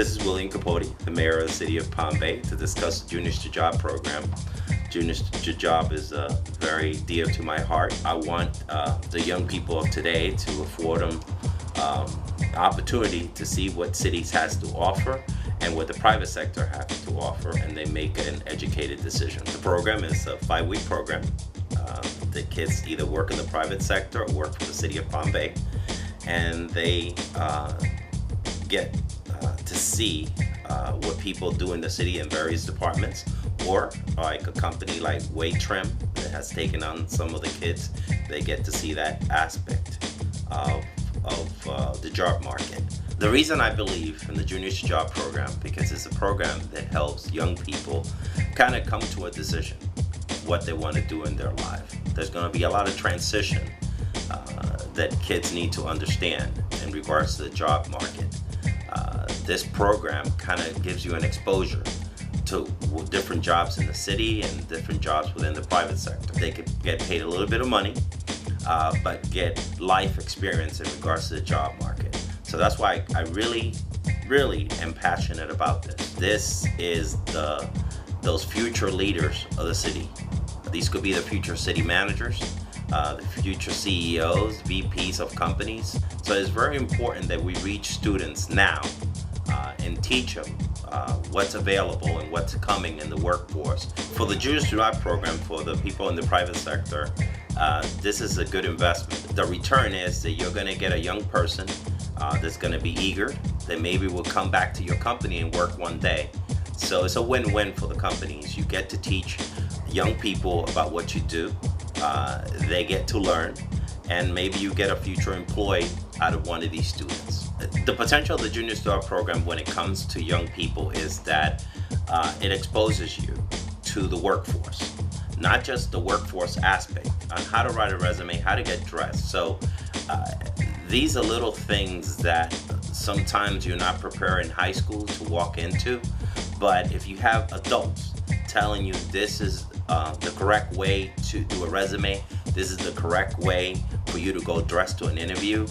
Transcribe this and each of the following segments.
This is William Capote, the mayor of the city of Palm Bay, to discuss the Juniors to Job program. Juniors to Job is very dear to my heart. I want the young people of today to afford them opportunity to see what cities has to offer and what the private sector has to offer, and they make an educated decision. The program is a 5-week program. The kids either work in the private sector or work for the city of Palm Bay, and they get to see what people do in the city in various departments, or like a company like Weight Trim that has taken on some of the kids, they get to see that aspect of the job market. The reason I believe in the Juniors to Job program, because it's a program that helps young people kind of come to a decision what they want to do in their life. There's going to be a lot of transition that kids need to understand in regards to the job market. This program kind of gives you an exposure to different jobs in the city and different jobs within the private sector. They could get paid a little bit of money, but get life experience in regards to the job market. So that's why I really am passionate about this. This is those future leaders of the city. These could be the future city managers, the future CEOs, VPs of companies. So it's very important that we reach students now and teach them what's available and what's coming in the workforce. For the Juniors to Job program, for the people in the private sector, this is a good investment. The return is that you're going to get a young person that's going to be eager, that maybe will come back to your company and work one day. So it's a win-win for the companies. You get to teach young people about what you do. They get to learn, and maybe you get a future employee out of one of these students. The potential of the Juniors to Job program when it comes to young people is that it exposes you to the workforce, not just the workforce aspect, on how to write a resume, how to get dressed. So these are little things that sometimes you're not prepared in high school to walk into, but if you have adults telling you this is the correct way to do a resume, this is the correct way for you to go dress to an interview,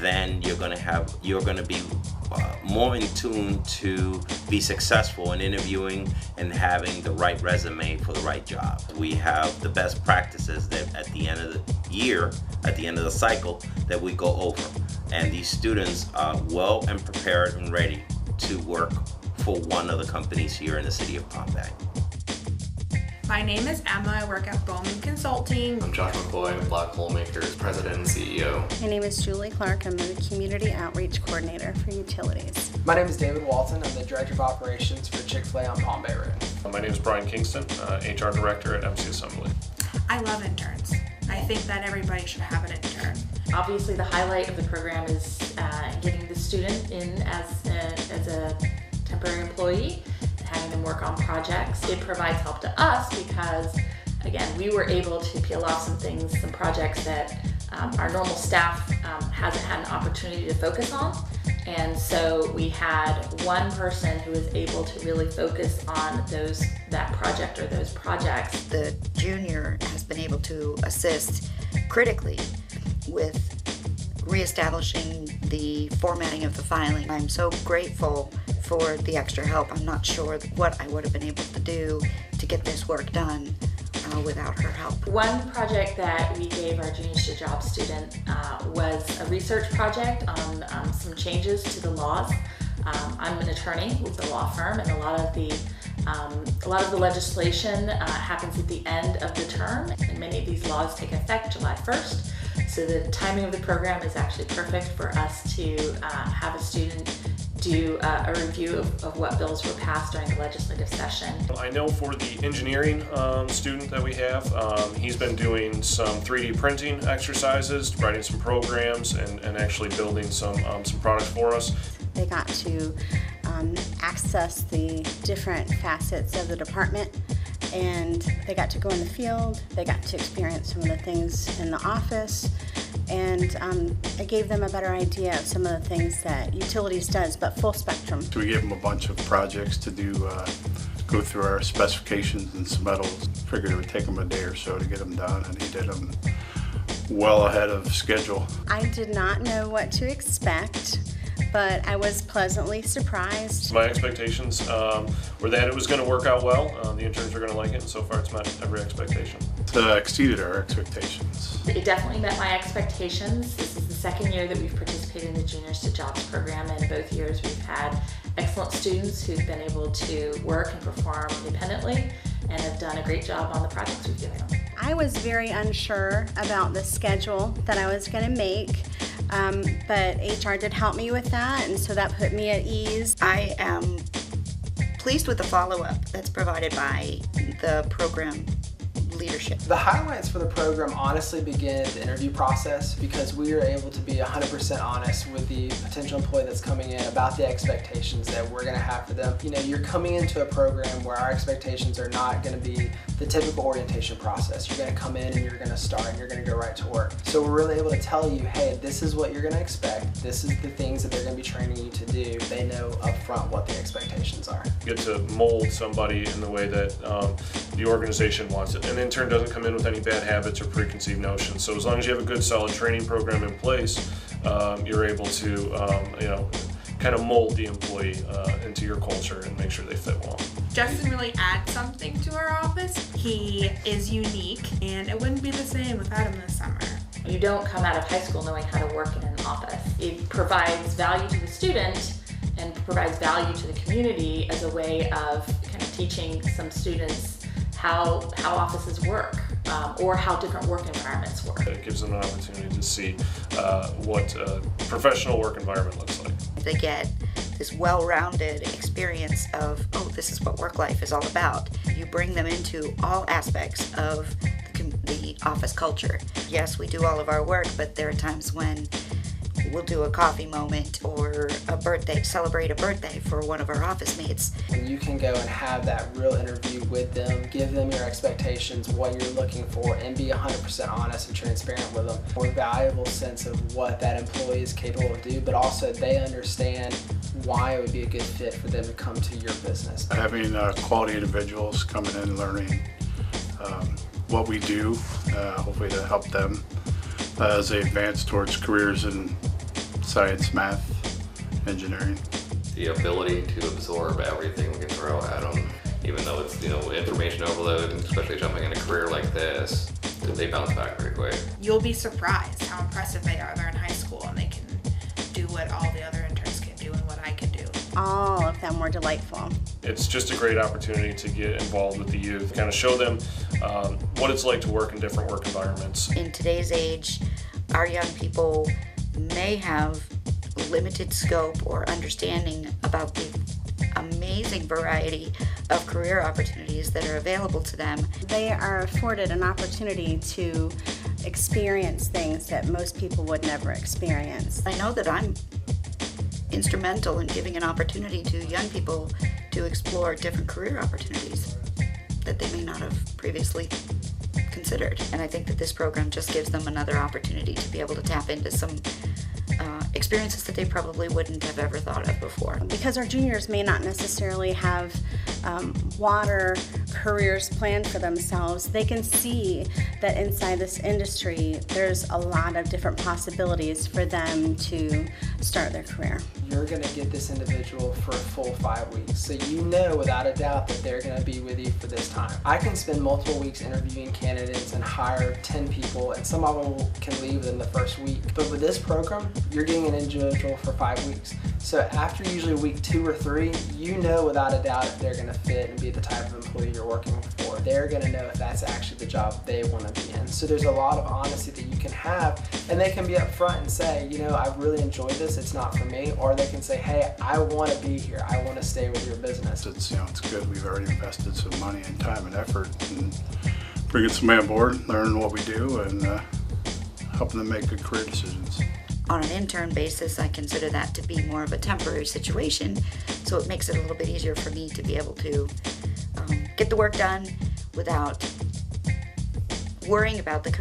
then you're gonna be more in tune to be successful in interviewing and having the right resume for the right job. We have the best practices that at the end of the year, at the end of the cycle, that we go over. And these students are well and prepared and ready to work for one of the companies here in the city of Palm Bay. My name is Emma. I work at Bowman Consulting. I'm Josh McCoy, I'm Black Holemakers President and CEO. My name is Julie Clark. I'm the Community Outreach Coordinator for Utilities. My name is David Walton. I'm the Director of Operations for Chick-fil-A on Palm Bay Road. My name is Brian Kingston, HR Director at MC Assembly. I love interns. I think that everybody should have an intern. Obviously, the highlight of the program is getting the student in as a temporary employee, having them work on projects. It provides help to us because, again, we were able to peel off some things, some projects that our normal staff hasn't had an opportunity to focus on. And so we had one person who was able to really focus on that project or those projects. The junior has been able to assist critically with reestablishing the formatting of the filing. I'm so grateful for the extra help. I'm not sure what I would have been able to do to get this work done without her help. One project that we gave our Juniors to Job student was a research project on some changes to the laws. I'm an attorney with a law firm, and a lot of the legislation happens at the end of the term, and many of these laws take effect July 1st. So the timing of the program is actually perfect for us to have a student do a review of what bills were passed during the legislative session. I know for the engineering student that we have, he's been doing some 3D printing exercises, writing some programs, and actually building some products for us. They got to access the different facets of the department, and they got to go in the field. They got to experience some of the things in the office, and it gave them a better idea of some of the things that Utilities does, but full spectrum. So we gave them a bunch of projects to do, go through our specifications and submittals. Figured it would take them a day or so to get them done, and he did them well ahead of schedule. I did not know what to expect, but I was pleasantly surprised. My expectations were that it was going to work out well. The interns are going to like it, and so far it's met every expectation. It exceeded our expectations. It definitely met my expectations. This is the second year that we've participated in the Juniors to Jobs program, and both years we've had excellent students who've been able to work and perform independently and have done a great job on the projects we've given them. I was very unsure about the schedule that I was going to make, but HR did help me with that, and so that put me at ease. I am pleased with the follow-up that's provided by the program leadership. The highlights for the program honestly begin at the interview process, because we are able to be 100% honest with the potential employee that's coming in about the expectations that we're going to have for them. You know, you're coming into a program where our expectations are not going to be the typical orientation process. You're going to come in and you're going to start and you're going to go right to work. So we're really able to tell you, hey, this is what you're going to expect. This is the things that they're going to be training you to do. They know up front what the expectations are. You get to mold somebody in the way that the organization wants it. An intern doesn't come in with any bad habits or preconceived notions. So as long as you have a good, solid training program in place, you're able to, kind of mold the employee into your culture and make sure they fit well. Justin really adds something to our office. He is unique, and it wouldn't be the same without him this summer. You don't come out of high school knowing how to work in an office. It provides value to the student and provides value to the community as a way of kind of teaching some students how offices work, or how different work environments work. It gives them an opportunity to see what a professional work environment looks like. They get this well-rounded experience of, oh, this is what work life is all about. You bring them into all aspects of the office culture. Yes, we do all of our work, but there are times when we'll do a coffee moment or celebrate a birthday for one of our office mates. When you can go and have that real interview with them, give them your expectations, what you're looking for, and be 100% honest and transparent with them. More valuable sense of what that employee is capable of doing, but also they understand why it would be a good fit for them to come to your business. Having quality individuals coming in and learning what we do, hopefully to help them as they advance towards careers in science, math, engineering. The ability to absorb everything we can throw at them, even though it's information overload, and especially jumping in a career like this, they bounce back pretty quick. You'll be surprised how impressive they are. They're in high school and they can do what all the other interns can do and what I can do. All of them were delightful. It's just a great opportunity to get involved with the youth, kind of show them what it's like to work in different work environments. In today's age, our young people may have limited scope or understanding about the amazing variety of career opportunities that are available to them. They are afforded an opportunity to experience things that most people would never experience. I know that I'm instrumental in giving an opportunity to young people to explore different career opportunities that they may not have previously considered. And I think that this program just gives them another opportunity to be able to tap into some experiences that they probably wouldn't have ever thought of before. Because our juniors may not necessarily have water careers planned for themselves, they can see that inside this industry there's a lot of different possibilities for them to start their career. You're going to get this individual for a full 5 weeks, so you know without a doubt that they're going to be with you for this time. I can spend multiple weeks interviewing candidates and hire 10 people, and some of them can leave within the first week. But with this program, you're getting an individual for 5 weeks. So after usually week 2 or 3, you know without a doubt if they're going to fit and be the type of employee you're working for. They're going to know if that's actually the job they want to be in. So there's a lot of honesty that you can have, and they can be upfront and say, I really enjoyed this, it's not for me. Or they can say, hey, I want to be here, I want to stay with your business. It's good. We've already invested some money and time and effort in bringing somebody on board, learning what we do, and helping them make good career decisions. On an intern basis, I consider that to be more of a temporary situation, so it makes it a little bit easier for me to be able to get the work done without worrying about the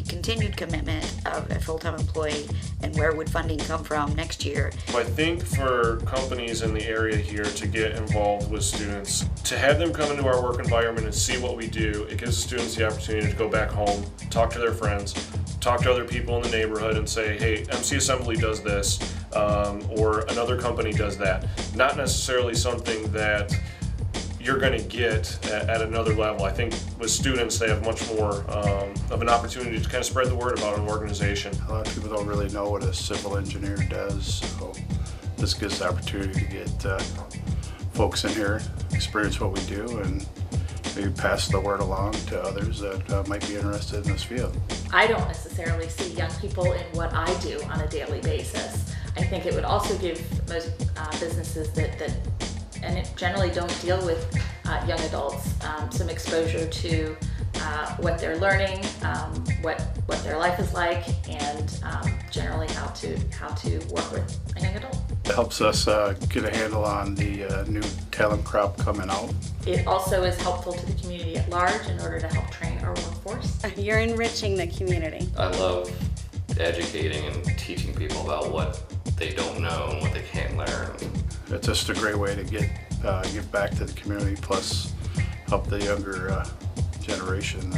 continued commitment of a full-time employee and where would funding come from next year. I think for companies in the area here to get involved with students, to have them come into our work environment and see what we do, it gives the students the opportunity to go back home, talk to their friends, talk to other people in the neighborhood and say, hey, MC Assembly does this. or another company does that. Not necessarily something that you're going to get at another level. I think with students, they have much more of an opportunity to kind of spread the word about an organization. A lot of people don't really know what a civil engineer does, so this gives the opportunity to get folks in here, experience what we do, and maybe pass the word along to others that might be interested in this field. I don't necessarily see young people in what I do on a daily basis. I think it would also give most businesses that and it generally don't deal with young adults some exposure to what they're learning, what their life is like, and generally how to work with a young adult. It helps us get a handle on the new talent crop coming out. It also is helpful to the community at large in order to help train our workforce. You're enriching the community. I love educating and teaching people about what they don't know and what they can't learn. It's just a great way to give back to the community, plus help the younger generation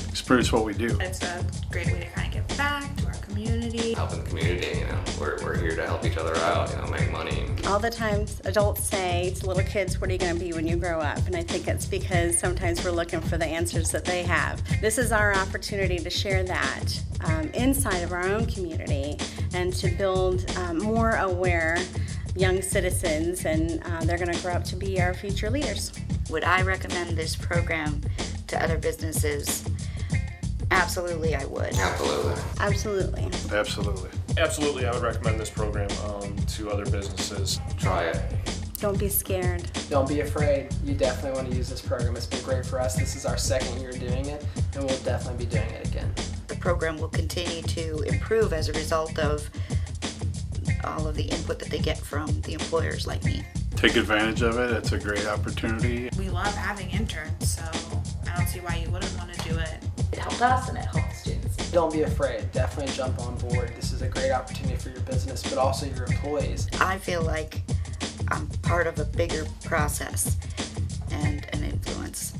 experience what we do. It's a great way to kind of give back to our community. Helping the community, we're here to help each other out, make money. All the times adults say to little kids, what are you going to be when you grow up? And I think it's because sometimes we're looking for the answers that they have. This is our opportunity to share that inside of our own community and to build more aware young citizens, and they're going to grow up to be our future leaders. Would I recommend this program to other businesses? Absolutely, I would. Absolutely. Absolutely. Absolutely. Absolutely, I would recommend this program to other businesses. Try it. Don't be scared. Don't be afraid. You definitely want to use this program. It's been great for us. This is our second year doing it, and we'll definitely be doing it again. The program will continue to improve as a result of all of the input that they get from the employers like me. Take advantage of it. It's a great opportunity. We love having interns, so I don't see why you wouldn't want to do it. It helped us and it helped the students. Don't be afraid. Definitely jump on board. This is a great opportunity for your business, but also your employees. I feel like I'm part of a bigger process and an influence.